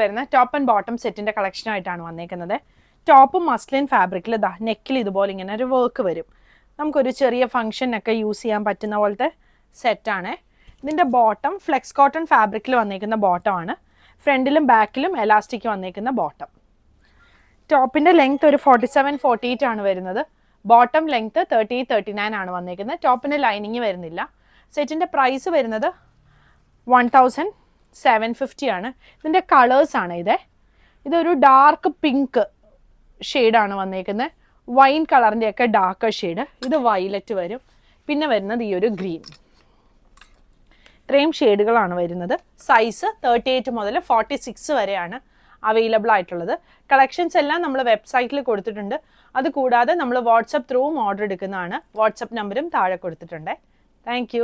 വരുന്ന top and bottom സെറ്റിന്റെ collection ആയിട്ടാണ് വന്നേക്കുന്നത്. ടോപ്പ് മസ്ലിൻ ഫാബ്രിക്കിൽ നെക്കിൽ ഇതുപോലെ ഇങ്ങനെ ഒരു വർക്ക് വരും. നമുക്കൊരു ചെറിയ ഫംഗ്ഷനൊക്കെ യൂസ് ചെയ്യാൻ പറ്റുന്ന പോലത്തെ സെറ്റാണ്. ഇതിൻ്റെ ബോട്ടം ഫ്ലെക്സ് കോട്ടൺ ഫാബ്രിക്കിൽ വന്നേക്കുന്ന ബോട്ടമാണ്. ഫ്രണ്ടിലും ബാക്കിലും എലാസ്റ്റിക് വന്നേക്കുന്ന ബോട്ടം. ടോപ്പിൻ്റെ ലെങ്ത് ഒരു 47-48 ആണ് വരുന്നത്. ബോട്ടം ലെങ്ത് 38-39 ആണ് വന്നേക്കുന്നത്. ടോപ്പിൻ്റെ ലൈനിങ് വരുന്നില്ല. സെറ്റിൻ്റെ പ്രൈസ് വരുന്നത് 1750 ആണ്. ഇതിൻ്റെ കളേഴ്സാണ് ഇതൊരു ഡാർക്ക് പിങ്ക് ഷെയ്ഡാണ് വന്നേക്കുന്നത്. വൈൻ കളറിൻ്റെയൊക്കെ ഡാർക്ക് ഷെയ്ഡ്. ഇത് വയലറ്റ് വരും. പിന്നെ വരുന്നത് ഈ ഒരു ഗ്രീൻ. ഇത്രയും ഷെയ്ഡുകളാണ് വരുന്നത്. സൈസ് 38 മുതൽ 46 വരെയാണ് അവൈലബിൾ ആയിട്ടുള്ളത്. കളക്ഷൻസ് എല്ലാം നമ്മൾ വെബ്സൈറ്റിൽ കൊടുത്തിട്ടുണ്ട്. അതുകൂടാതെ നമ്മൾ വാട്സപ്പ് ത്രൂവും ഓർഡർ എടുക്കുന്നതാണ്. വാട്സപ്പ് നമ്പറും താഴെ കൊടുത്തിട്ടുണ്ട്. താങ്ക്